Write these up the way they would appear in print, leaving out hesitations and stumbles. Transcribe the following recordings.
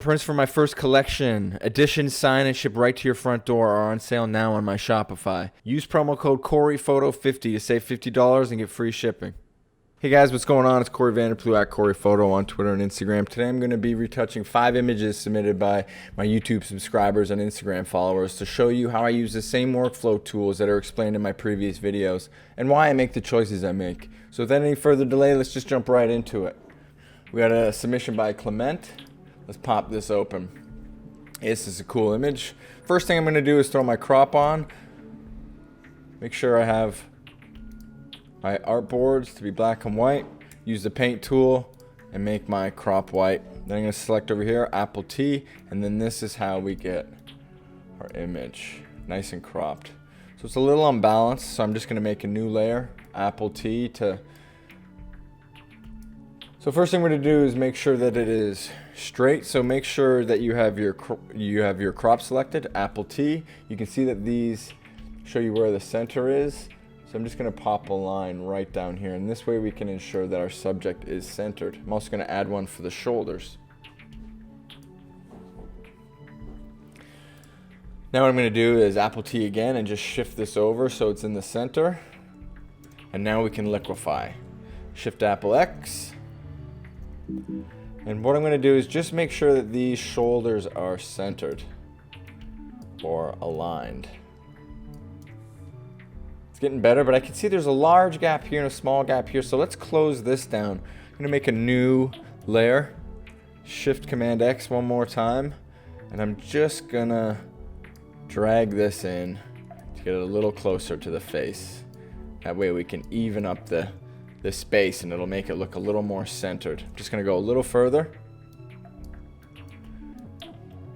Prints for my first collection. Edition, sign, and ship right to your front door are on sale now on my Shopify. Use promo code CoreyPhoto50 to save $50 and get free shipping. Hey guys, what's going on? It's Corey Vanderplu at CoreyPhoto on Twitter and Instagram. Today I'm going to be retouching 5 images submitted by my YouTube subscribers and Instagram followers to show you how I use the same workflow tools that are explained in my previous videos and why I make the choices I make. So without any further delay, let's just jump right into it. We got a submission by Clement. Let's pop this open. This is a cool image. First thing I'm going to do is throw my crop on. Make sure I have my artboards to be black and white. Use the paint tool and make my crop white. Then I'm going to select over here Apple T, and then this is how we get our image nice and cropped. So it's a little unbalanced, so I'm just going to make a new layer, Apple T to. So first thing we're going to do is make sure that it is straight. So make sure that you have your crop selected, Apple T. You can see that these show you where the center is. So I'm just going to pop a line right down here, and this way we can ensure that our subject is centered. I'm also going to add one for the shoulders. Now what I'm going to do is Apple T again and just shift this over so it's in the center. And now we can liquefy. Shift Apple X. And what I'm going to do is just make sure that these shoulders are centered or aligned. It's getting better, but I can see there's a large gap here and a small gap here. So let's close this down. I'm going to make a new layer. Shift Command X one more time. And I'm just going to drag this in to get it a little closer to the face. That way we can even up the space and it'll make it look a little more centered. I'm just going to go a little further.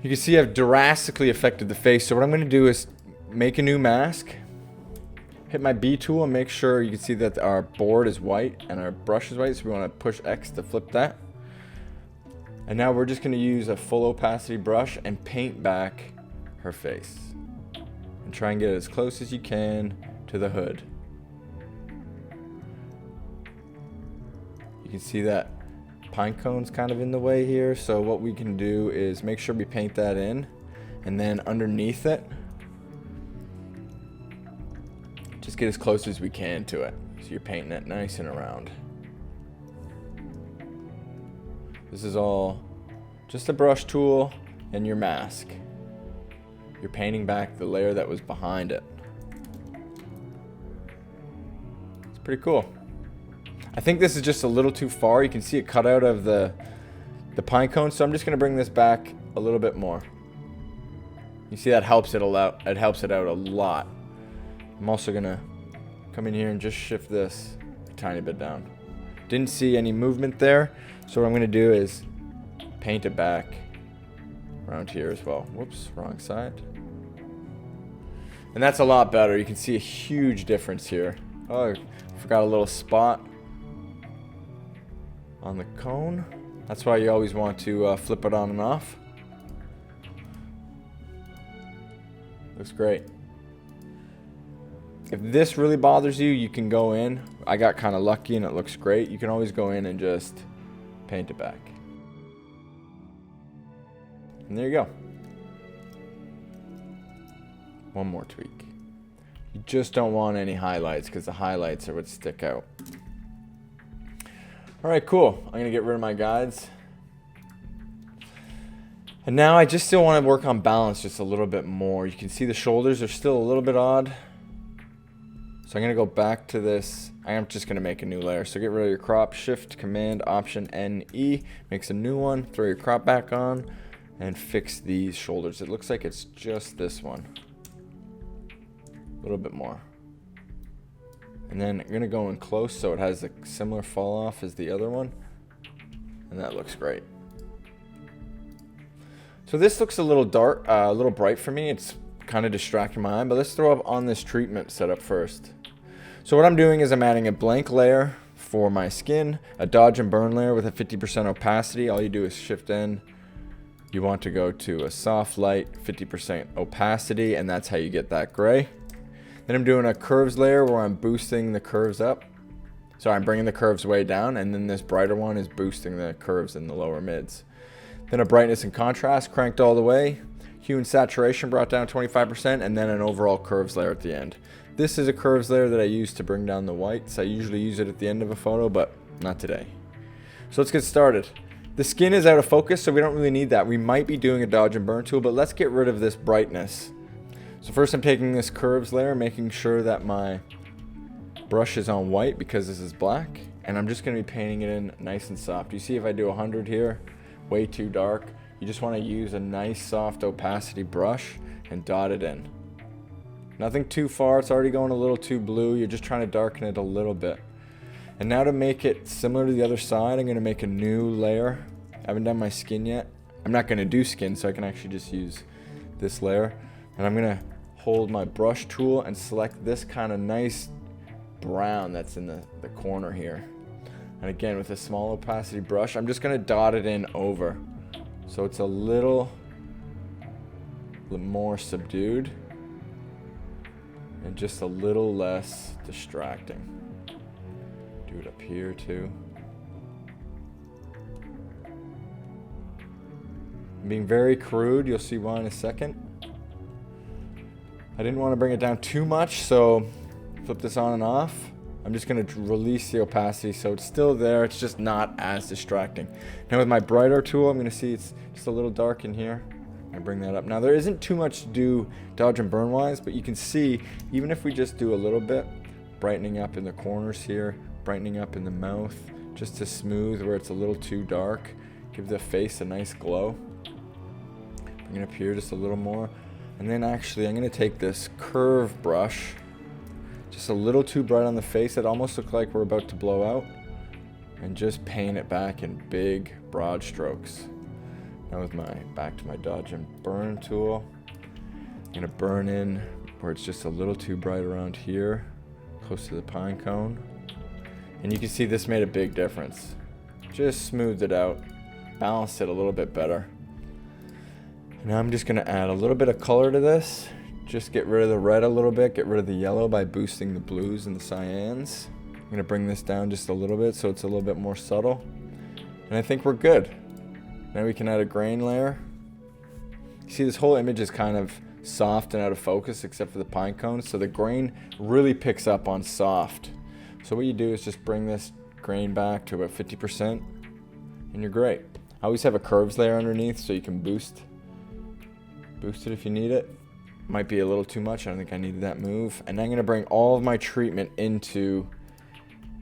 You can see I've drastically affected the face. So what I'm going to do is make a new mask. Hit my B tool and make sure you can see that our board is white and our brush is white. So we want to push X to flip that. And now we're just going to use a full opacity brush and paint back her face. And try and get it as close as you can to the hood. You can see that pine cone's kind of in the way here, so what we can do is make sure we paint that in, and then underneath it just get as close as we can to it, so you're painting it nice and around. This is all just a brush tool and your mask. You're painting back the layer that was behind it. It's pretty cool. I think this is just a little too far. You can see it cut out of the pine cone, so I'm just going to bring this back a little bit more. You see that helps it out. It helps it out a lot. I'm also going to come in here and just shift this a tiny bit down. Didn't see any movement there, so what I'm going to do is paint it back around here as well. Whoops, wrong side. And that's a lot better. You can see a huge difference here. Oh, I forgot a little spot on the cone. That's why you always want to flip it on and off. Looks great. If this really bothers you, you can go in. I got kind of lucky and it looks great. You can always go in and just paint it back. And there you go. One more tweak. You just don't want any highlights because the highlights are what stick out. Alright, cool. I'm going to get rid of my guides. And now I just still want to work on balance just a little bit more. You can see the shoulders are still a little bit odd. So I'm going to go back to this. I am just going to make a new layer. So get rid of your crop. Shift, Command, Option, N, E. Makes a new one. Throw your crop back on. And fix these shoulders. It looks like it's just this one. A little bit more. And then I'm going to go in close so it has a similar fall off as the other one. And that looks great. So this looks a little dark, a little bright for me. It's kind of distracting my eye, but let's throw up on this treatment setup first. So what I'm doing is I'm adding a blank layer for my skin, a dodge and burn layer with a 50% opacity. All you do is shift in. You want to go to a soft light, 50% opacity, and that's how you get that gray. Then I'm doing a curves layer where I'm boosting the curves up. So I'm bringing the curves way down, and then this brighter one is boosting the curves in the lower mids. Then a brightness and contrast cranked all the way. Hue and saturation brought down 25%, and then an overall curves layer at the end. This is a curves layer that I use to bring down the whites. I usually use it at the end of a photo, but not today. So let's get started. The skin is out of focus, so we don't really need that. We might be doing a dodge and burn tool, but let's get rid of this brightness. So first I'm taking this curves layer, making sure that my brush is on white because this is black, and I'm just going to be painting it in nice and soft. You see if I do 100 here, way too dark. You just want to use a nice soft opacity brush and dot it in. Nothing too far, it's already going a little too blue. You're just trying to darken it a little bit. And now to make it similar to the other side, I'm going to make a new layer. I haven't done my skin yet. I'm not going to do skin, so I can actually just use this layer. And I'm going to hold my brush tool and select this kind of nice brown that's in the corner here. And again, with a small opacity brush, I'm just going to dot it in over. So it's a little more subdued and just a little less distracting. Do it up here too. I'm being very crude, you'll see why in a second. I didn't want to bring it down too much, so flip this on and off. I'm just going to release the opacity so it's still there, it's just not as distracting. Now with my brighter tool, I'm going to see it's just a little dark in here. I bring that up. Now there isn't too much to do dodge and burn wise, but you can see even if we just do a little bit, brightening up in the corners here, brightening up in the mouth, just to smooth where it's a little too dark, give the face a nice glow. Bring it up here just a little more. And then actually I'm going to take this curve brush, just a little too bright on the face. It almost looks like we're about to blow out, and just paint it back in big broad strokes. Now with my back to my dodge and burn tool, I'm going to burn in where it's just a little too bright around here, close to the pine cone. And you can see this made a big difference. Just smoothed it out, balanced it a little bit better. Now I'm just going to add a little bit of color to this. Just get rid of the red a little bit, get rid of the yellow by boosting the blues and the cyans. I'm going to bring this down just a little bit so it's a little bit more subtle. And I think we're good. Now we can add a grain layer. You see this whole image is kind of soft and out of focus except for the pine cones, so the grain really picks up on soft. So what you do is just bring this grain back to about 50% and you're great. I always have a curves layer underneath so you can boost it if you need it. Might be a little too much, I don't think I needed that move. And I'm going to bring all of my treatment into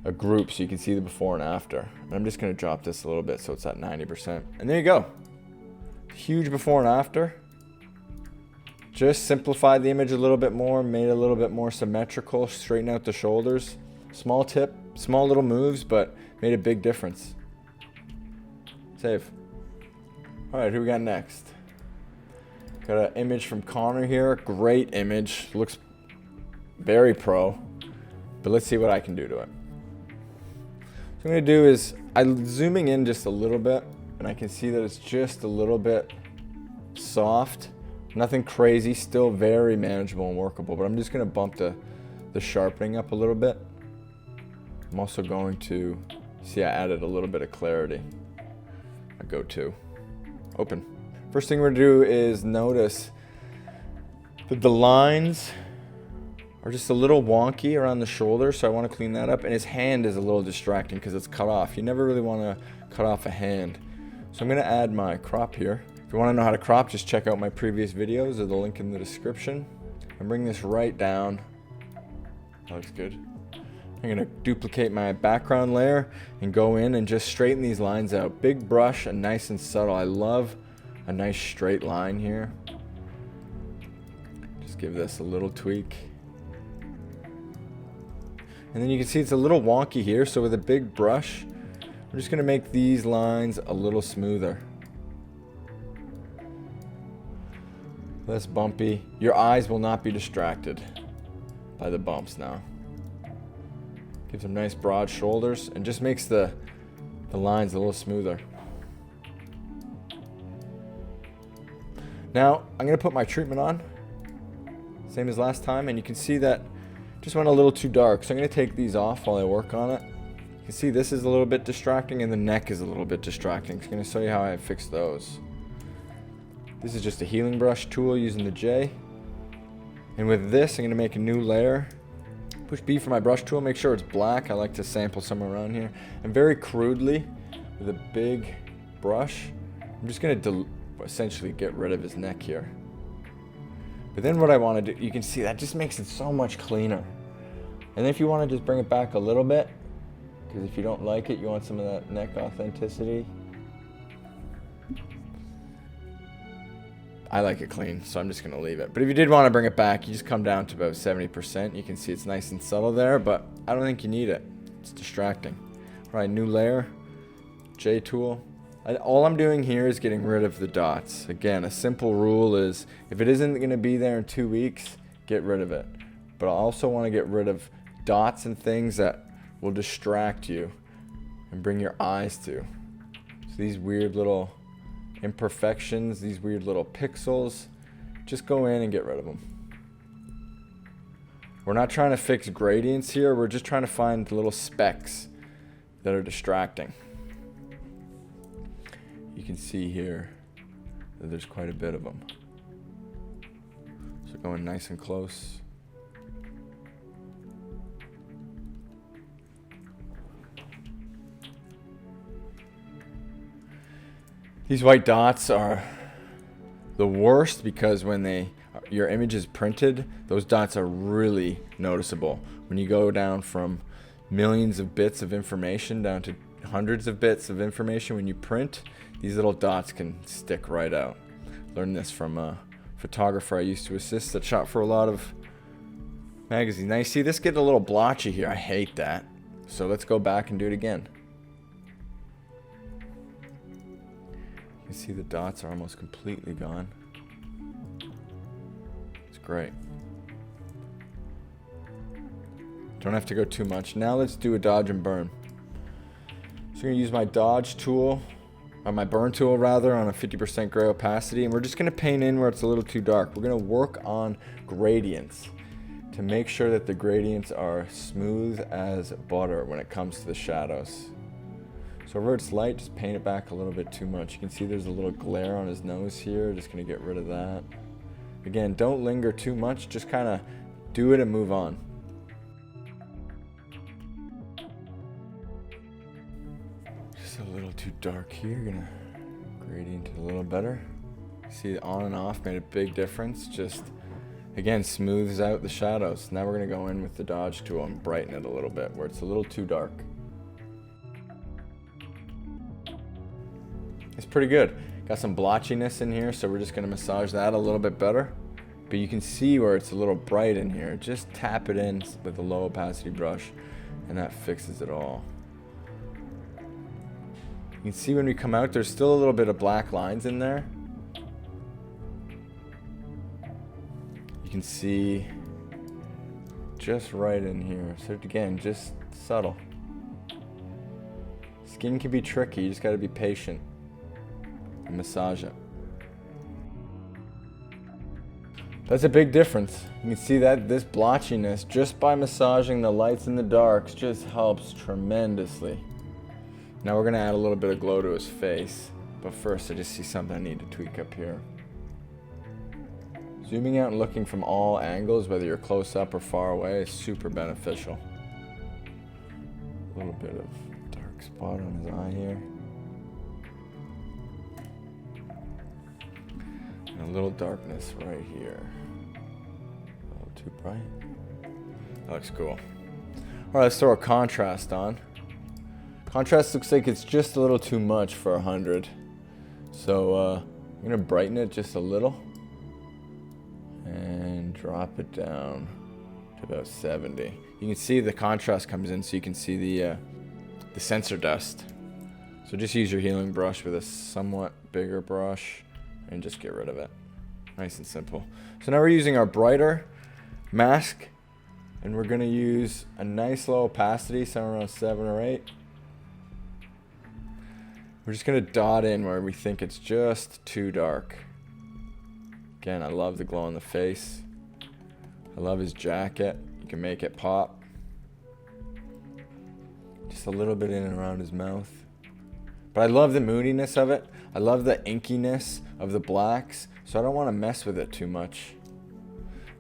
a group so you can see the before and after. And I'm just going to drop this a little bit so it's at 90%. And there you go. Huge before and after. Just simplified the image a little bit more, made it a little bit more symmetrical, straighten out the shoulders. Small tip, small little moves, but made a big difference. Save. Alright, who we got next? Got an image from Connor here. Great image. Looks very pro. But let's see what I can do to it. What I'm going to do is I'm zooming in just a little bit, and I can see that it's just a little bit soft. Nothing crazy, still very manageable and workable, but I'm just going to bump the sharpening up a little bit. I'm also going to, see I added a little bit of clarity. I go to open. First thing we're going to do is notice that the lines are just a little wonky around the shoulder, so I want to clean that up. And his hand is a little distracting because it's cut off. You never really want to cut off a hand. So I'm going to add my crop here. If you want to know how to crop, just check out my previous videos. There's a link in the description. And bring this right down. That looks good. I'm going to duplicate my background layer and go in and just straighten these lines out. Big brush and nice and subtle. I love a nice straight line here. Just give this a little tweak. And then you can see it's a little wonky here, so with a big brush, I'm just going to make these lines a little smoother. Less bumpy. Your eyes will not be distracted by the bumps now. Gives them nice broad shoulders and just makes the lines a little smoother. Now, I'm going to put my treatment on, same as last time, and you can see that just went a little too dark. So I'm going to take these off while I work on it. You You see this is a little bit distracting and the neck is a little bit distracting. I'm going to show you how I fix those. This is just a healing brush tool using the J. And with this, I'm going to make a new layer. Push B for my brush tool, make sure it's black. I like to sample somewhere around here. And very crudely, with a big brush, I'm just going to essentially get rid of his neck here. But then what I want to do, you can see that just makes it so much cleaner. And if you want to just bring it back a little bit, because if you don't like it, you want some of that neck authenticity. I like it clean, so I'm just going to leave it. But if you did want to bring it back, you just come down to about 70%. You can see it's nice and subtle there, but I don't think you need it. It's distracting. All right, new layer, J tool. All I'm doing here is getting rid of the dots. Again, a simple rule is if it isn't going to be there in 2 weeks, get rid of it. But I also want to get rid of dots and things that will distract you and bring your eyes to. So these weird little imperfections, these weird little pixels, just go in and get rid of them. We're not trying to fix gradients here, we're just trying to find the little specks that are distracting. You can see here that there's quite a bit of them. So going nice and close. These white dots are the worst because when your image is printed, those dots are really noticeable. When you go down from millions of bits of information down to hundreds of bits of information when you print, these little dots can stick right out. Learned this from a photographer I used to assist that shot for a lot of magazines. Now you see this getting a little blotchy here. I hate that. So let's go back and do it again. You see the dots are almost completely gone. It's great. Don't have to go too much. Now let's do a dodge and burn. So I'm going to use my dodge tool, or my burn tool rather, on a 50% gray opacity, and we're just going to paint in where it's a little too dark. We're going to work on gradients to make sure that the gradients are smooth as butter when it comes to the shadows. So where it's light, just paint it back a little bit too much. You can see there's a little glare on his nose here. Just going to get rid of that. Again, don't linger too much. Just kind of do it and move on. Just a little too dark here. Going to gradient it a little better. See the on and off made a big difference. Just, again, smooths out the shadows. Now we're going to go in with the dodge tool and brighten it a little bit where it's a little too dark. It's pretty good. Got some blotchiness in here, so we're just going to massage that a little bit better. But you can see where it's a little bright in here. Just tap it in with a low opacity brush, and that fixes it all. You can see when we come out, there's still a little bit of black lines in there. You can see just right in here. So again, just subtle. Skin can be tricky. You just got to be patient. Massage it. That's a big difference. You can see that this blotchiness just by massaging the lights and the darks just helps tremendously. Now we're going to add a little bit of glow to his face, but first I just see something I need to tweak up here. Zooming out and looking from all angles, whether you're close up or far away, is super beneficial. A little bit of dark spot on his eye here. A little darkness right here. A little too bright. That looks cool. Alright, let's throw a contrast on. Contrast looks like it's just a little too much for 100. So I'm going to brighten it just a little. And drop it down to about 70. You can see the contrast comes in so you can see the sensor dust. So just use your healing brush with a somewhat bigger brush. And just get rid of it. Nice and simple. So now we're using our brighter mask, and we're going to use a nice low opacity, somewhere around 7 or 8. We're just going to dot in where we think it's just too dark. Again, I love the glow on the face. I love his jacket. You can make it pop. Just a little bit in and around his mouth. But I love the moodiness of it. I love the inkiness of the blacks. So I don't want to mess with it too much.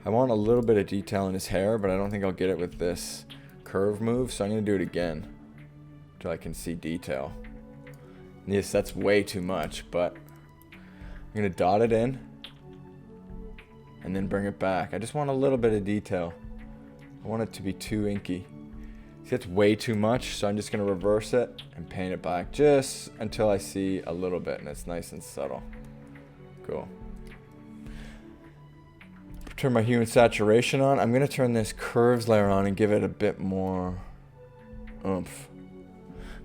I want a little bit of detail in his hair, but I don't think I'll get it with this curve move. So I'm going to do it again until I can see detail. And yes, that's way too much, but I'm going to dot it in and then bring it back. I just want a little bit of detail. I want it to be too inky. See, that's way too much, so I'm just going to reverse it and paint it back just until I see a little bit and it's nice and subtle. Cool. Turn my hue and saturation on. I'm going to turn this curves layer on and give it a bit more oomph.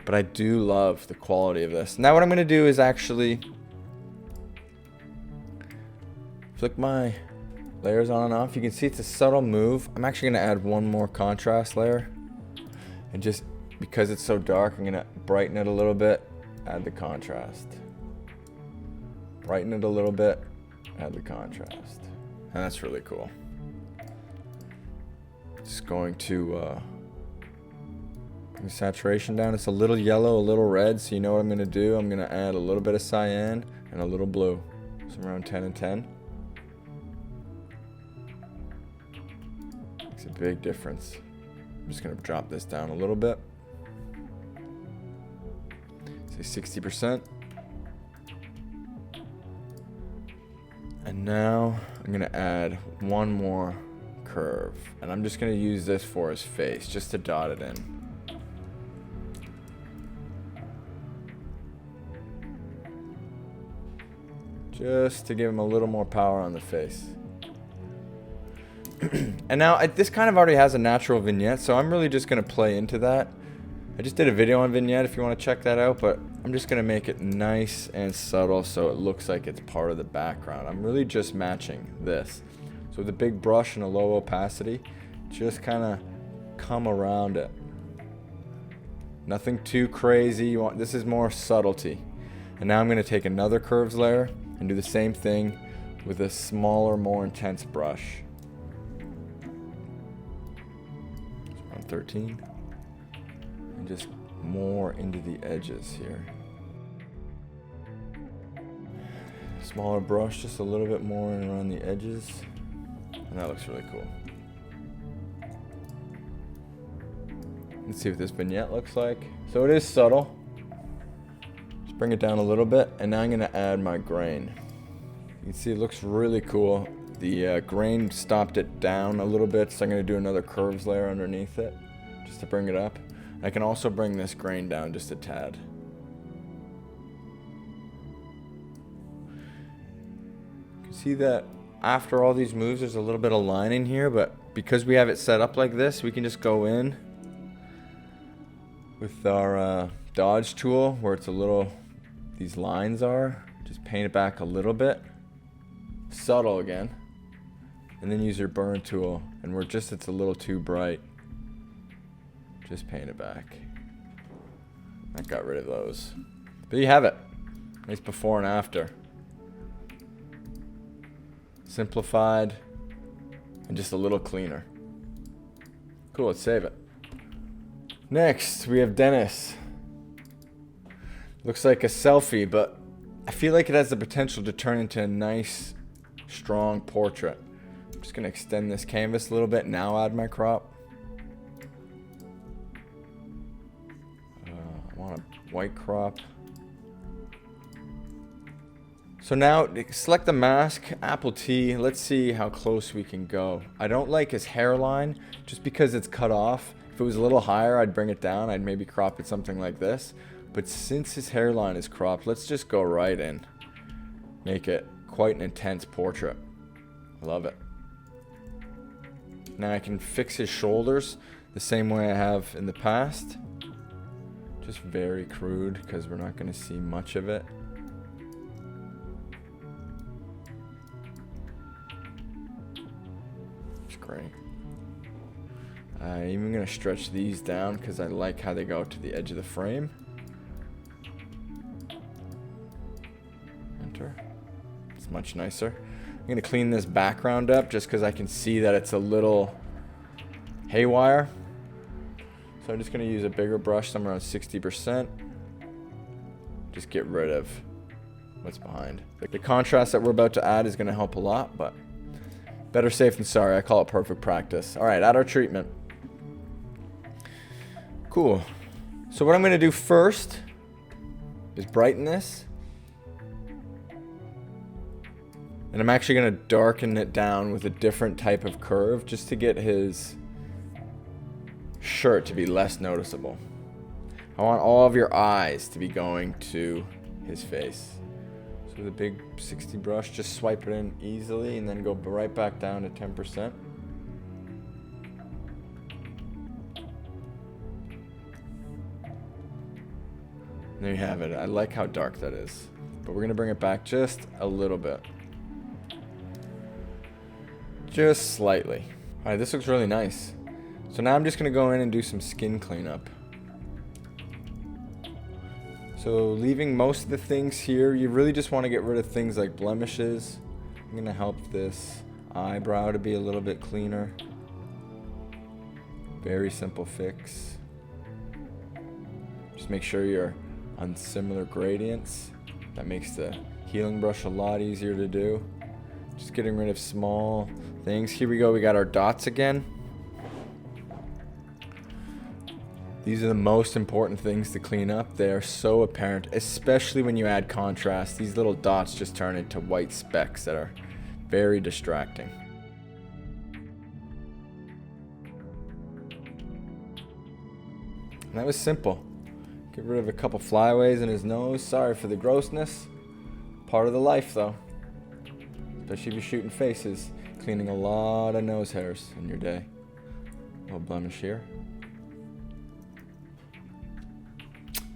But I do love the quality of this. Now what I'm going to do is actually flick my layers on and off. You can see it's a subtle move. I'm actually going to add one more contrast layer. And just because it's so dark, I'm going to brighten it a little bit, add the contrast. Brighten it a little bit, add the contrast. And that's really cool. Just going to bring the saturation down. It's a little yellow, a little red, so you know what I'm going to do. I'm going to add a little bit of cyan and a little blue. So around 10 and 10. Makes a big difference. I'm just going to drop this down a little bit. Say 60%. And now I'm going to add one more curve. And I'm just going to use this for his face, just to dot it in. Just to give him a little more power on the face. And now this kind of already has a natural vignette, so I'm really just going to play into that. I just did a video on vignette if you want to check that out, but I'm just going to make it nice and subtle so it looks like it's part of the background. I'm really just matching this. So with a big brush and a low opacity, just kind of come around it. Nothing too crazy. This is more subtlety. And now I'm going to take another curves layer and do the same thing with a smaller, more intense brush. 13, and just more into the edges here. Smaller brush, just a little bit more in around the edges, and that looks really cool. Let's see what this vignette looks like. So it is subtle. Just bring it down a little bit, and now I'm going to add my grain. You can see it looks really cool. The grain stopped it down a little bit, so I'm going to do another curves layer underneath it just to bring it up. I can also bring this grain down just a tad. You can see that after all these moves there's a little bit of line in here, but because we have it set up like this, we can just go in with our dodge tool where it's a little, these lines are, just paint it back a little bit. Subtle again. And then use your burn tool, and we're just, it's a little too bright. Just paint it back. I got rid of those. But there you have it. Nice before and after. Simplified and just a little cleaner. Cool, let's save it. Next, we have Denis. Looks like a selfie, but I feel like it has the potential to turn into a nice, strong portrait. I'm just going to extend this canvas a little bit, now add my crop. I want a white crop. So now select the mask, Apple T. Let's see how close we can go. I don't like his hairline just because it's cut off. If it was a little higher, I'd bring it down. I'd maybe crop it something like this. But since his hairline is cropped, let's just go right in. Make it quite an intense portrait. I love it. Now I can fix his shoulders the same way I have in the past. Just very crude because we're not going to see much of it. It's great. I'm even going to stretch these down because I like how they go to the edge of the frame. Enter. It's much nicer. I'm going to clean this background up just because I can see that it's a little haywire. So I'm just going to use a bigger brush, somewhere around 60%. Just get rid of what's behind. The contrast that we're about to add is going to help a lot, but better safe than sorry. I call it perfect practice. All right, add our treatment. Cool. So what I'm going to do first is brighten this. And I'm actually going to darken it down with a different type of curve just to get his shirt to be less noticeable. I want all of your eyes to be going to his face. So with a big 60 brush, just swipe it in easily and then go right back down to 10%. There you have it. I like how dark that is. But we're going to bring it back just a little bit. Just slightly. Alright, this looks really nice. So now I'm just going to go in and do some skin cleanup. So leaving most of the things here, you really just want to get rid of things like blemishes. I'm going to help this eyebrow to be a little bit cleaner. Very simple fix. Just make sure you're on similar gradients. That makes the healing brush a lot easier to do. Just getting rid of small things. Here we go, we got our dots again. These are the most important things to clean up. They are so apparent, especially when you add contrast. These little dots just turn into white specks that are very distracting. And that was simple. Get rid of a couple flyaways in his nose. Sorry for the grossness. Part of the life though. Especially if you're shooting faces. Cleaning a lot of nose hairs in your day. A little blemish here.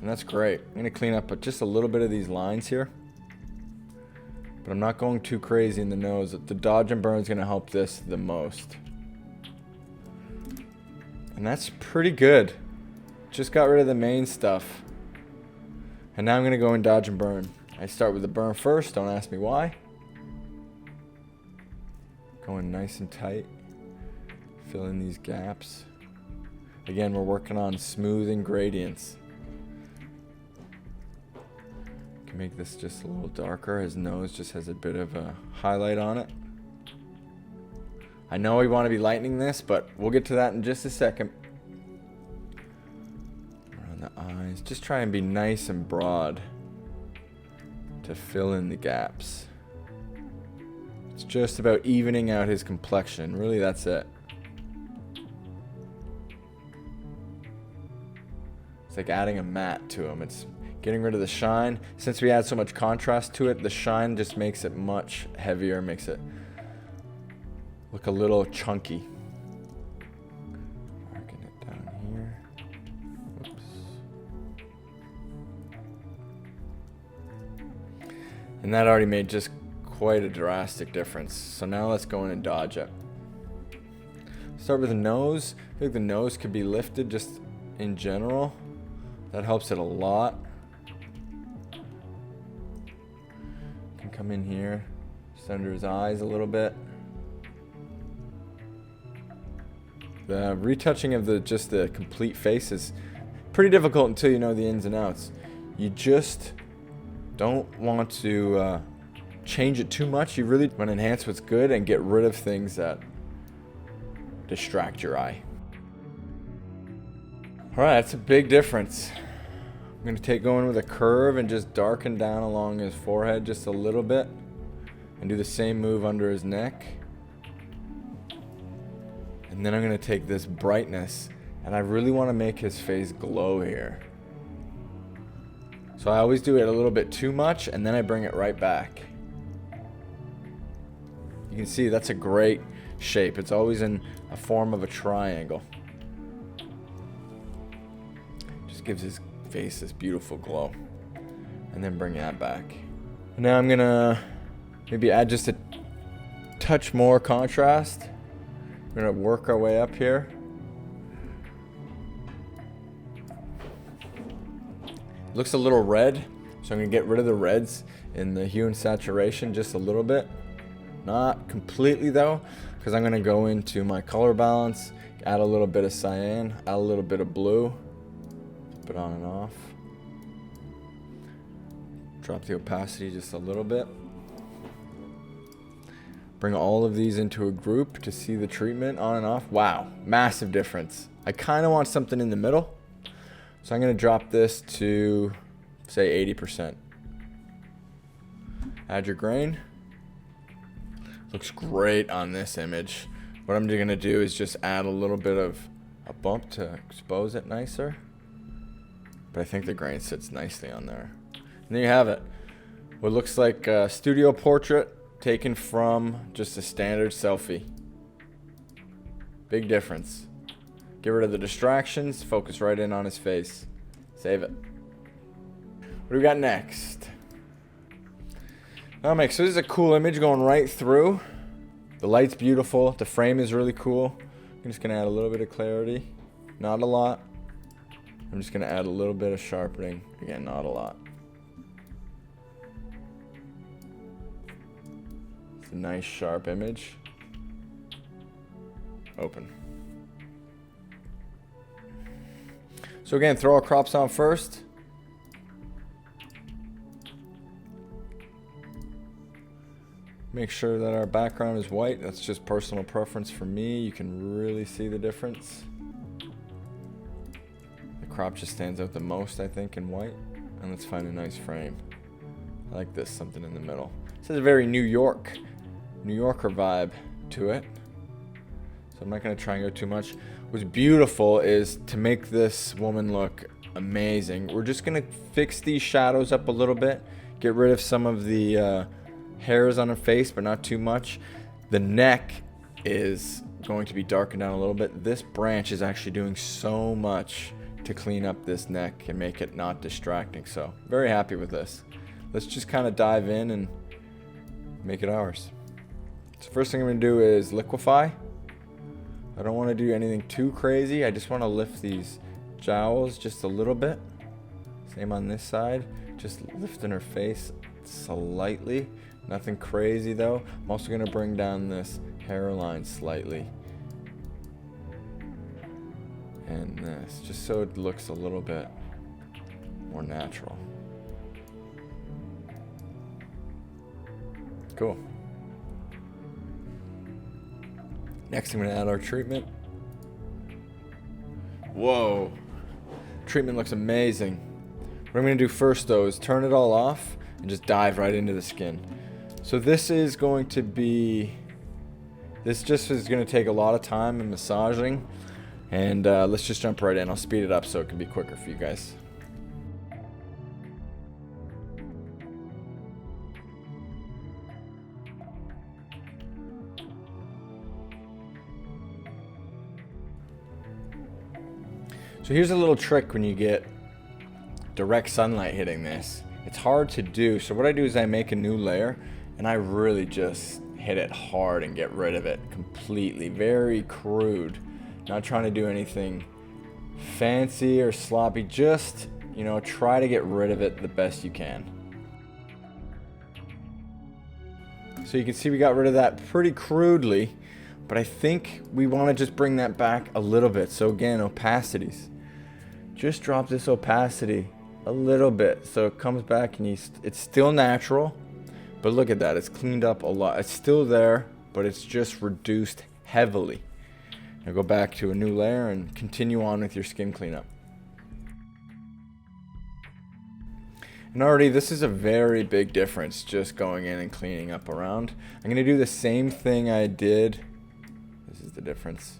And that's great. I'm going to clean up just a little bit of these lines here. But I'm not going too crazy in the nose. The dodge and burn is going to help this the most. And that's pretty good. Just got rid of the main stuff. And now I'm going to go and dodge and burn. I start with the burn first. Don't ask me why. Going nice and tight. Fill in these gaps. Again, we're working on smoothing gradients. Can make this just a little darker. His nose just has a bit of a highlight on it. I know we want to be lightening this, but we'll get to that in just a second. Around the eyes. Just try and be nice and broad to fill in the gaps. It's just about evening out his complexion. Really, that's it. It's like adding a matte to him. It's getting rid of the shine. Since we add so much contrast to it, the shine just makes it much heavier, makes it look a little chunky. Marking it down here. Whoops. And that already made just quite a drastic difference. So now let's go in and dodge it. Start with the nose. I think the nose could be lifted just in general. That helps it a lot. Can come in here, just under his eyes a little bit. The retouching of the complete face is pretty difficult until you know the ins and outs. You just don't want to change it too much. You really want to enhance what's good and get rid of things that distract your eye. Alright, that's a big difference. I'm going to going with a curve and just darken down along his forehead just a little bit. And do the same move under his neck. And then I'm going to take this brightness and I really want to make his face glow here. So I always do it a little bit too much and then I bring it right back. You can see that's a great shape. It's always in a form of a triangle. Just gives his face this beautiful glow. And then bring that back. And now I'm gonna maybe add just a touch more contrast. We're gonna work our way up here. Looks a little red, so I'm gonna get rid of the reds in the hue and saturation just a little bit. Not completely though, because I'm gonna go into my color balance, add a little bit of cyan, add a little bit of blue, put on and off. Drop the opacity just a little bit. Bring all of these into a group to see the treatment on and off. Wow, massive difference. I kind of want something in the middle. So I'm going to drop this to, say, 80%. Add your grain. Looks great on this image. What I'm going to do is just add a little bit of a bump to expose it nicer. But I think the grain sits nicely on there. And there you have it. What looks like a studio portrait taken from just a standard selfie. Big difference. Get rid of the distractions, focus right in on his face. Save it. What do we got next? Dominic, so this is a cool image going right through. The light's beautiful, the frame is really cool. I'm just gonna add a little bit of clarity, not a lot. I'm just gonna add a little bit of sharpening, again, not a lot. It's a nice sharp image. Open. So again, throw our crops on first. Make sure that our background is white. That's just personal preference for me. You can really see the difference. The crop just stands out the most, I think, in white. And let's find a nice frame. I like this, something in the middle. This has a very New Yorker vibe to it. So I'm not going to try and go too much. What's beautiful is to make this woman look amazing. We're just going to fix these shadows up a little bit. Get rid of some of the hairs on her face, but not too much. The neck is going to be darkened down a little bit. This branch is actually doing so much to clean up this neck and make it not distracting. So very happy with this. Let's just kind of dive in and make it ours. So first thing I'm going to do is liquefy. I don't want to do anything too crazy. I just want to lift these jowls just a little bit. Same on this side. Just lifting her face slightly. Nothing crazy though. I'm also going to bring down this hairline slightly. And this, just so it looks a little bit more natural. Cool. Next, I'm going to add our treatment. Whoa. Treatment looks amazing. What I'm going to do first, though, is turn it all off and just dive right into the skin. So this is going to be... This just is going to take a lot of time and massaging. And let's just jump right in. I'll speed it up so it can be quicker for you guys. So here's a little trick when you get direct sunlight hitting this. It's hard to do. So what I do is I make a new layer and I really just hit it hard and get rid of it completely. Very crude. Not trying to do anything fancy or sloppy. Just, you know, try to get rid of it the best you can. So you can see we got rid of that pretty crudely, but I think we want to just bring that back a little bit. So again, opacities. Just drop this opacity a little bit so it comes back and it's still natural, but look at that, it's cleaned up a lot. It's still there, but it's just reduced heavily. Now go back to a new layer and continue on with your skin cleanup. And already this is a very big difference just going in and cleaning up around. I'm going to do the same thing I did. This is the difference.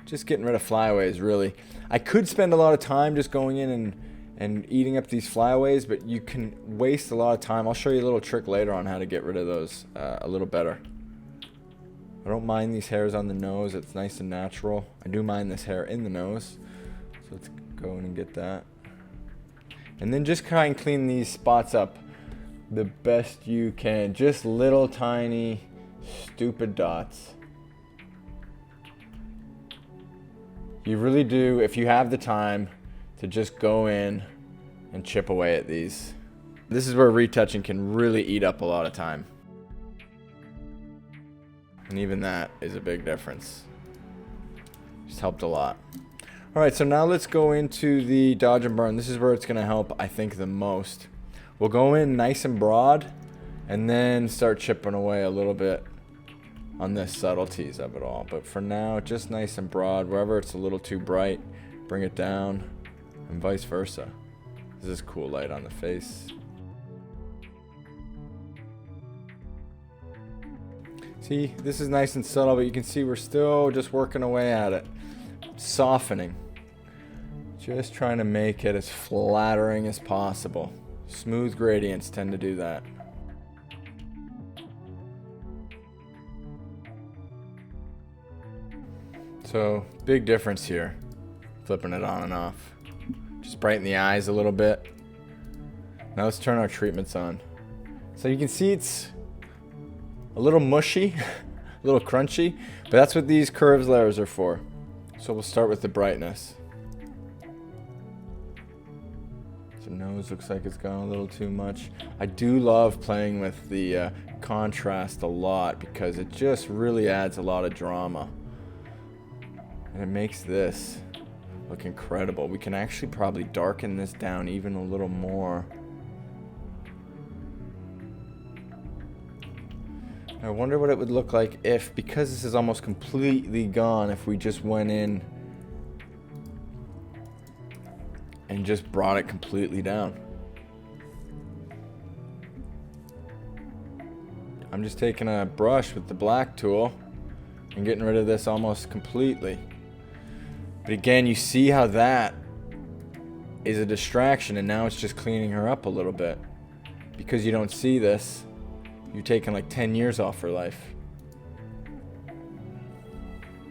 Just getting rid of flyaways, really. I could spend a lot of time just going in and eating up these flyaways, but you can waste a lot of time. I'll show you a little trick later on how to get rid of those a little better. I don't mind these hairs on the nose. It's nice and natural. I do mind this hair in the nose. So let's go in and get that. And then just try and clean these spots up the best you can. Just little tiny stupid dots. You really do, if you have the time, to just go in and chip away at these. This is where retouching can really eat up a lot of time. And even that is a big difference. Just helped a lot. Alright, so now let's go into the dodge and burn. This is where it's going to help, I think, the most. We'll go in nice and broad, and then start chipping away a little bit on the subtleties of it all. But for now, just nice and broad. Wherever it's a little too bright, bring it down, and vice versa. This is cool light on the face. See, this is nice and subtle, but you can see we're still just working away at it. Softening. Just trying to make it as flattering as possible. Smooth gradients tend to do that. So, big difference here. Flipping it on and off. Just brighten the eyes a little bit. Now let's turn our treatments on. So you can see it's a little mushy, a little crunchy, but that's what these curves layers are for. So we'll start with the brightness. The nose looks like it's gone a little too much. I do love playing with the contrast a lot because it just really adds a lot of drama. And it makes this look incredible. We can actually probably darken this down even a little more. I wonder what it would look like if, because this is almost completely gone, if we just went in and just brought it completely down. I'm just taking a brush with the black tool and getting rid of this almost completely. But again, you see how that is a distraction, and now it's just cleaning her up a little bit. Because you don't see this, you're taking like 10 years off her life.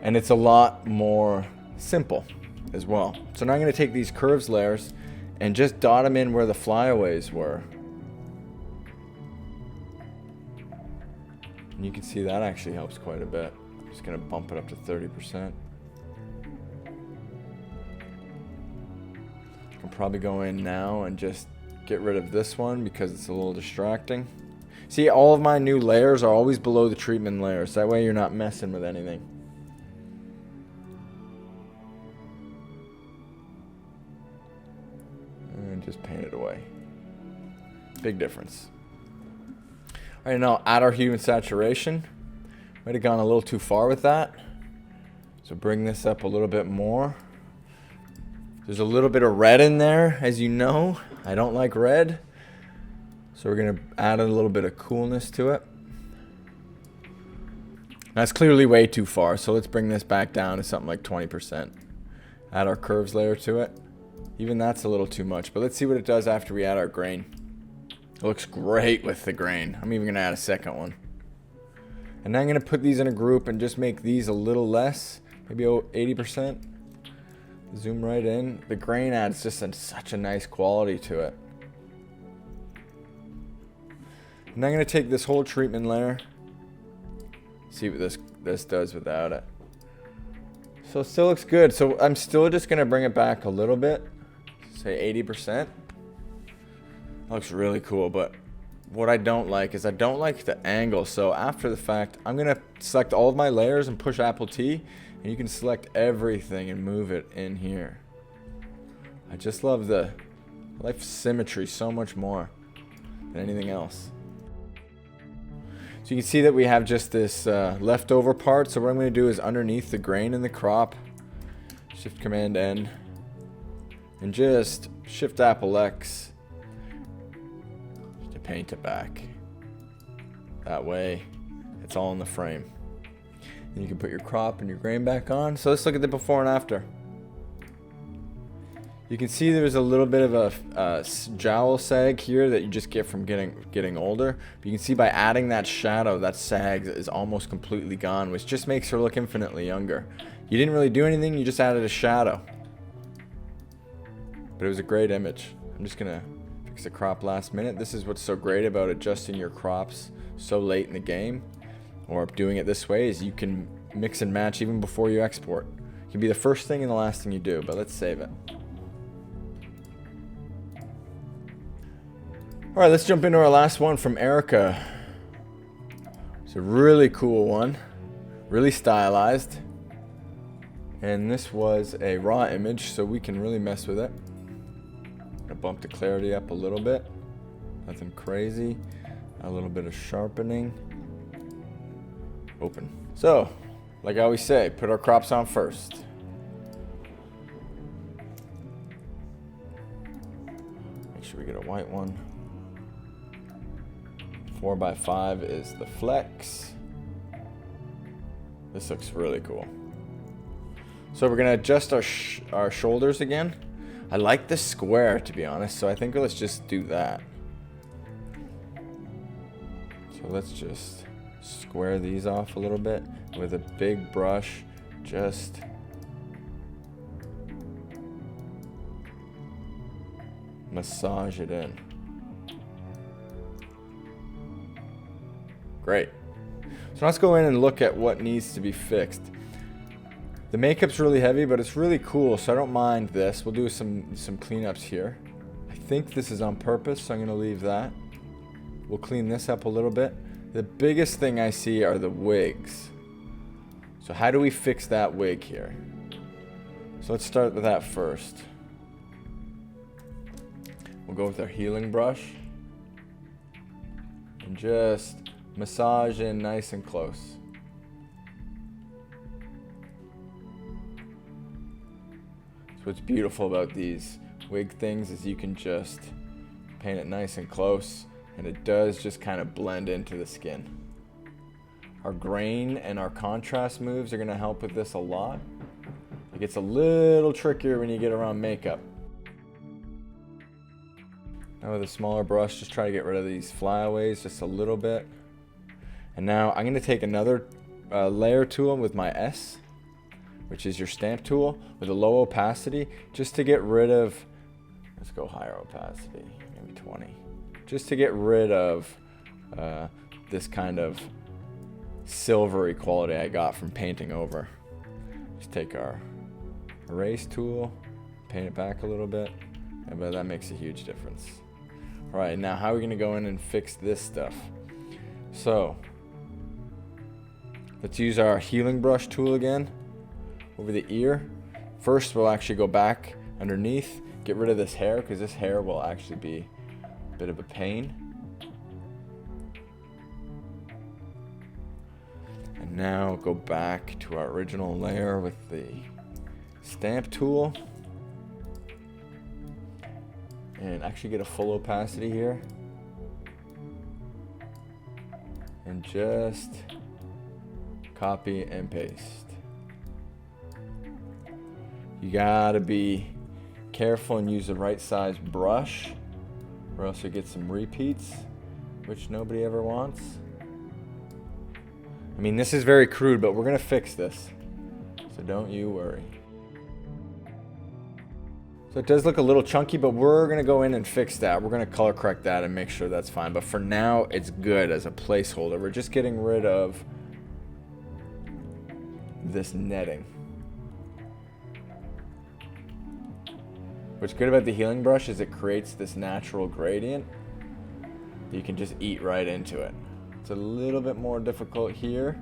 And it's a lot more simple as well. So now I'm going to take these curves layers and just dot them in where the flyaways were. And you can see that actually helps quite a bit. I'm just going to bump it up to 30%. I'll probably go in now and just get rid of this one because it's a little distracting. See, all of my new layers are always below the treatment layers. That way you're not messing with anything. And just paint it away. Big difference. Alright, now add our hue and saturation. Might have gone a little too far with that. So bring this up a little bit more. There's a little bit of red in there, as you know. I don't like red. So we're going to add a little bit of coolness to it. That's clearly way too far, so let's bring this back down to something like 20%. Add our curves layer to it. Even that's a little too much, but let's see what it does after we add our grain. It looks great with the grain. I'm even going to add a second one. And now I'm going to put these in a group and just make these a little less, maybe 80%. Zoom right in. The grain adds just such a nice quality to it. And I'm going to take this whole treatment layer, see what this does without it. So it still looks good. So I'm still just going to bring it back a little bit, say 80%. That looks really cool, but what I don't like is I don't like the angle. So after the fact, I'm going to select all of my layers and push Apple T, and you can select everything and move it in here. I just love the life symmetry so much more than anything else. So you can see that we have just this leftover part. So what I'm going to do is underneath the grain in the crop, Shift Command N, and just Shift Apple X to paint it back. That way, it's all in the frame. And you can put your crop and your grain back on. So let's look at the before and after. You can see there's a little bit of a jowl sag here that you just get from getting older. But you can see by adding that shadow, that sag is almost completely gone, which just makes her look infinitely younger. You didn't really do anything, you just added a shadow. But it was a great image. I'm just gonna fix the crop last minute. This is what's so great about adjusting your crops so late in the game, or doing it this way, is you can mix and match even before you export. It can be the first thing and the last thing you do, but let's save it. Alright, let's jump into our last one from Erica. It's a really cool one. really stylized. And this was a raw image, so we can really mess with it. I'm gonna bump the clarity up a little bit. Nothing crazy. A little bit of sharpening. Open. So, like I always say, put our crops on first. Make sure we get a white one. 4x5 is the flex. This looks really cool. So we're gonna adjust our shoulders again. I like the square, to be honest, so I think let's just do that. So let's just square these off a little bit with a big brush. Just massage it in. Great. So let's go in and look at what needs to be fixed. The makeup's really heavy, but it's really cool, so I don't mind this. We'll do some cleanups here. I think this is on purpose, so I'm gonna leave that. We'll clean this up a little bit. The biggest thing I see are the wigs. So how do we fix that wig here? So let's start with that first. We'll go with our healing brush and just massage in nice and close. So what's beautiful about these wig things is you can just paint it nice and close, and it does just kind of blend into the skin. Our grain and our contrast moves are going to help with this a lot. It gets a little trickier when you get around makeup. Now with a smaller brush, just try to get rid of these flyaways just a little bit. And now I'm going to take another layer tool with my S, which is your stamp tool, with a low opacity, just to get rid of, let's go higher opacity, maybe 20. Just to get rid of this kind of silvery quality I got from painting over. Just take our erase tool, paint it back a little bit, and that makes a huge difference. All right, now how are we gonna go in and fix this stuff? So, let's use our healing brush tool again over the ear. First, we'll actually go back underneath, get rid of this hair, because this hair will actually be a bit of a pain. And now go back to our original layer with the stamp tool. And actually get a full opacity here. And just copy and paste. You gotta be careful and use the right size brush, or else you get some repeats, which nobody ever wants. I mean, this is very crude, but we're gonna fix this, so don't you worry. So it does look a little chunky, but we're gonna go in and fix that. We're gonna color correct that and make sure that's fine. But for now, it's good as a placeholder. We're just getting rid of this netting. What's good about the healing brush is it creates this natural gradient. You can just eat right into it. It's a little bit more difficult here.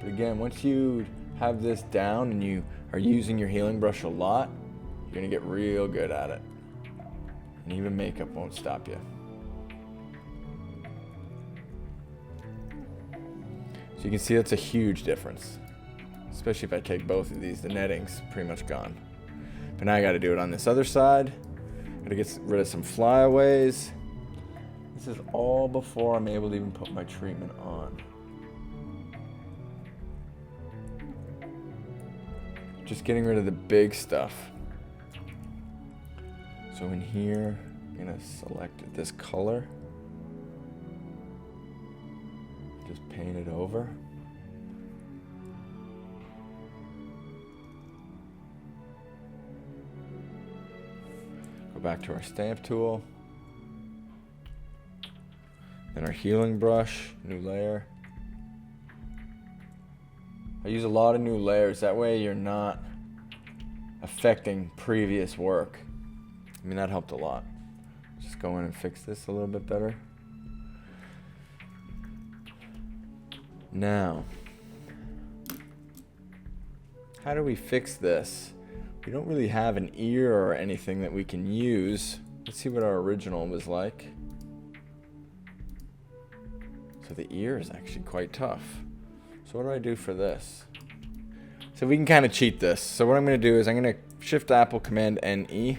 But again, once you have this down and you are using your healing brush a lot, you're gonna get real good at it. And even makeup won't stop you. So you can see that's a huge difference. Especially if I take both of these, the netting's pretty much gone. But now I gotta do it on this other side. Gotta get rid of some flyaways. This is all before I'm able to even put my treatment on. Just getting rid of the big stuff. So in here, I'm gonna select this color. Just paint it over. Go back to our stamp tool. Then our healing brush, new layer. I use a lot of new layers. That way you're not affecting previous work. I mean, that helped a lot. Just go in and fix this a little bit better. how do we fix this? We don't really have an ear or anything that we can use. Let's see what our original was like. So the ear is actually quite tough. So what do I do for this? So we can kind of cheat this. So what I'm going to do is I'm going to Shift Apple Command NE.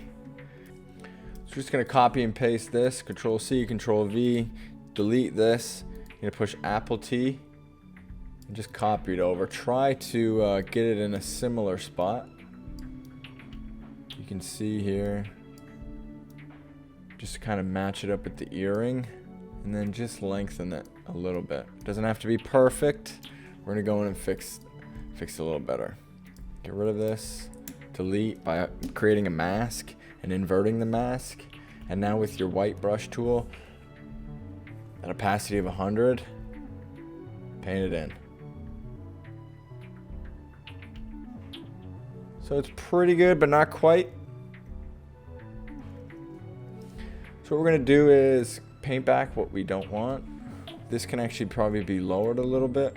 So just going to copy and paste this. Control C, Control V. Delete this. I'm going to push Apple T and just copy it over. Try to get it in a similar spot. You can see here. Just kind of match it up with the earring. And then just lengthen it a little bit. Doesn't have to be perfect. We're going to go in and fix it a little better. Get rid of this. Delete by creating a mask and inverting the mask. And now with your white brush tool, at opacity of 100, paint it in. So it's pretty good, but not quite. So what we're going to do is paint back what we don't want. This can actually probably be lowered a little bit.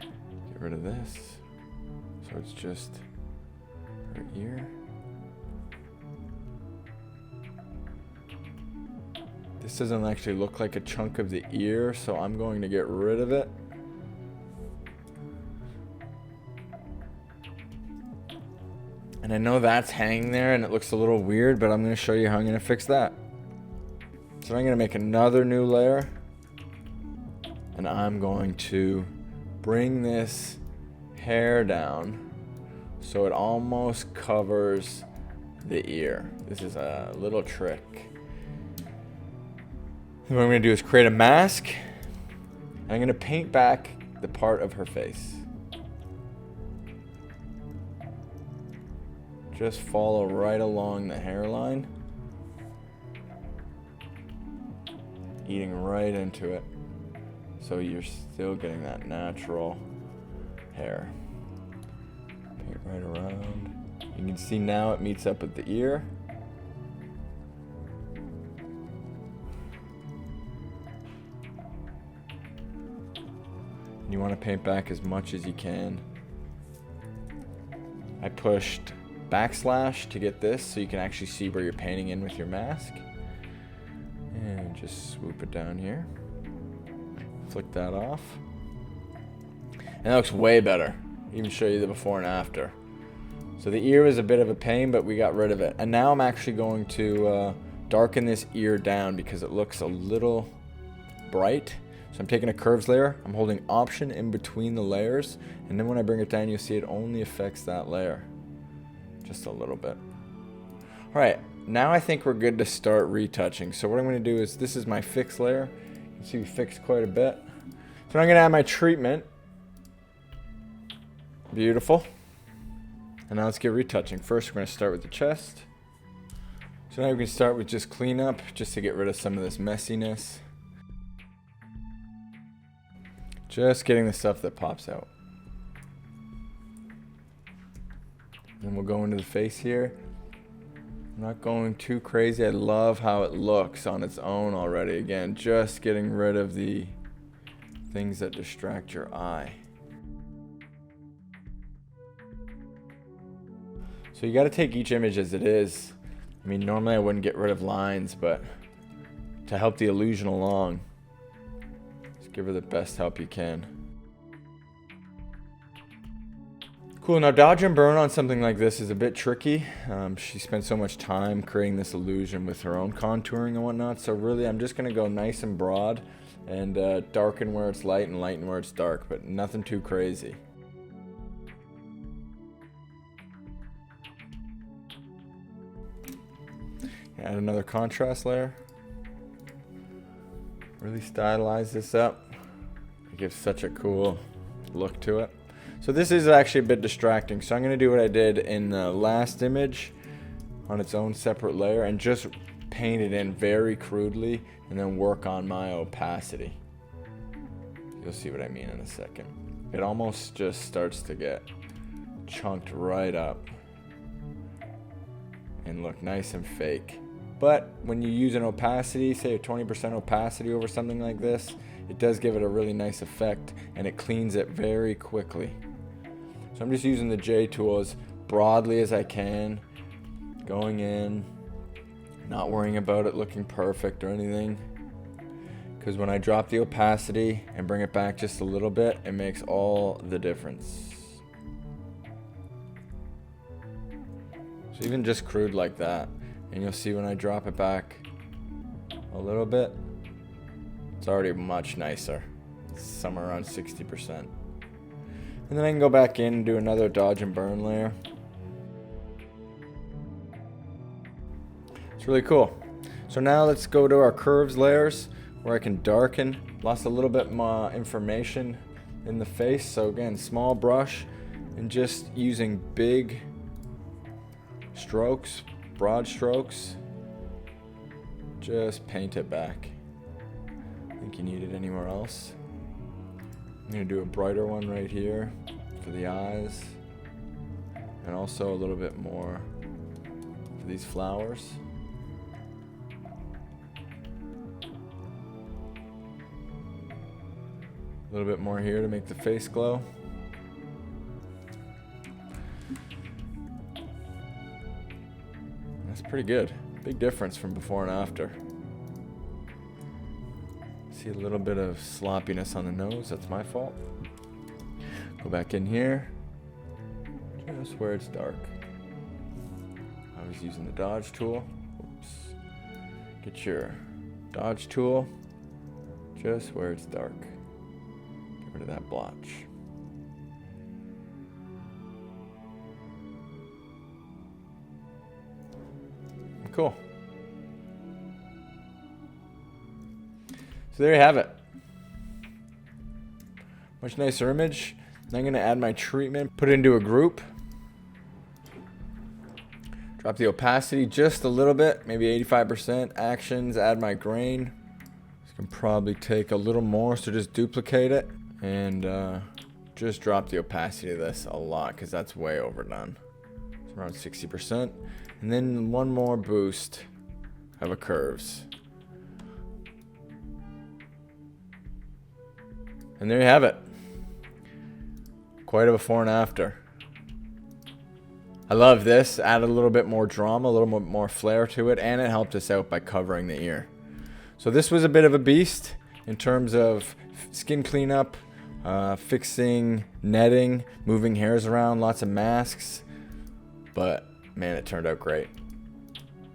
Get rid of this. So it's just her ear. This doesn't actually look like a chunk of the ear, so I'm going to get rid of it. And I know that's hanging there and it looks a little weird, but I'm going to show you how I'm going to fix that. So I'm going to make another new layer. And I'm going to bring this hair down so it almost covers the ear. This is a little trick. And what I'm going to do is create a mask. And I'm going to paint back the part of her face. Just follow right along the hairline. Eating right into it. So you're still getting that natural hair. Paint right around. You can see now it meets up with the ear. You want to paint back as much as you can. I pushed backslash to get this so you can actually see where you're painting in with your mask. And just swoop it down here. Flick that off. And that looks way better. Even show you the before and after. So the ear was a bit of a pain, but we got rid of it. And now I'm actually going to darken this ear down because it looks a little bright. So I'm taking a curves layer. I'm holding Option in between the layers. And then when I bring it down, you'll see it only affects that layer. Just a little bit. All right, now I think we're good to start retouching. So what I'm going to do is, this is my fix layer. You can see we fixed quite a bit. So I'm going to add my treatment. Beautiful. And now let's get retouching. First, we're going to start with the chest. So now we can start with just cleanup, just to get rid of some of this messiness. Just getting the stuff that pops out. And we'll go into the face here. I'm not going too crazy. I love how it looks on its own already. Again, just getting rid of the things that distract your eye. So you got to take each image as it is. I mean, normally I wouldn't get rid of lines, but to help the illusion along, just give her the best help you can. Cool, now dodge and burn on something like this is a bit tricky. She spent so much time creating this illusion with her own contouring and whatnot, so really I'm just going to go nice and broad and darken where it's light and lighten where it's dark, but nothing too crazy. Add another contrast layer. Really stylize this up. It gives such a cool look to it. So this is actually a bit distracting, so I'm going to do what I did in the last image on its own separate layer and just paint it in very crudely and then work on my opacity. You'll see what I mean in a second. It almost just starts to get chunked right up and look nice and fake. But when you use an opacity, say a 20% opacity over something like this, it does give it a really nice effect, and it cleans it very quickly. So I'm just using the J tool as broadly as I can, going in, not worrying about it looking perfect or anything, because when I drop the opacity and bring it back just a little bit, it makes all the difference. So even just crude like that, and you'll see when I drop it back a little bit, it's already much nicer. It's somewhere around 60%. And then I can go back in and do another dodge and burn layer. It's really cool. So now let's go to our curves layers, where I can darken. Lost a little bit more information in the face. So again, small brush and just using big strokes, broad strokes, just paint it back. I think you need it anywhere else. I'm gonna do a brighter one right here for the eyes, and also a little bit more for these flowers. A little bit more here to make the face glow. That's pretty good. Big difference from before and after. See a little bit of sloppiness on the nose. That's my fault. Go back in here, just where it's dark. I was using the dodge tool. Oops. Get your dodge tool just where it's dark. Get rid of that blotch. Cool. So there you have it. Much nicer image. Now I'm going to add my treatment, put it into a group. Drop the opacity just a little bit, maybe 85%. Actions, add my grain. This can probably take a little more, so just duplicate it. And just drop the opacity of this a lot, because that's way overdone. It's around 60%. And then one more boost of a curves. And there you have it. Quite a before and after. I love this. Added a little bit more drama, a little more flair to it, and it helped us out by covering the ear. So this was a bit of a beast in terms of skin cleanup, fixing netting, moving hairs around, lots of masks. But man, it turned out great.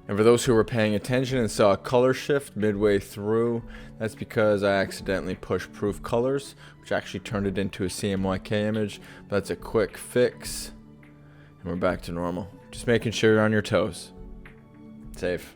And for those who were paying attention and saw a color shift midway through, that's because I accidentally pushed proof colors, which actually turned it into a CMYK image. But that's a quick fix, and we're back to normal. Just making sure you're on your toes. Safe.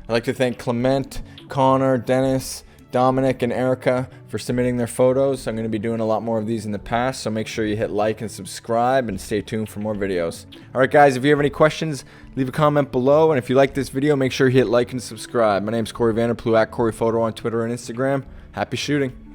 I'd like to thank Clement, Conor, Dennis, Dominic, and Erica for submitting their photos. I'm going to be doing a lot more of these in the past, so make sure you hit like and subscribe and stay tuned for more videos. Alright guys, if you have any questions, leave a comment below, and if you like this video, make sure you hit like and subscribe. My name's Corey Vanderplu, at Corey Photo on Twitter and Instagram. Happy shooting.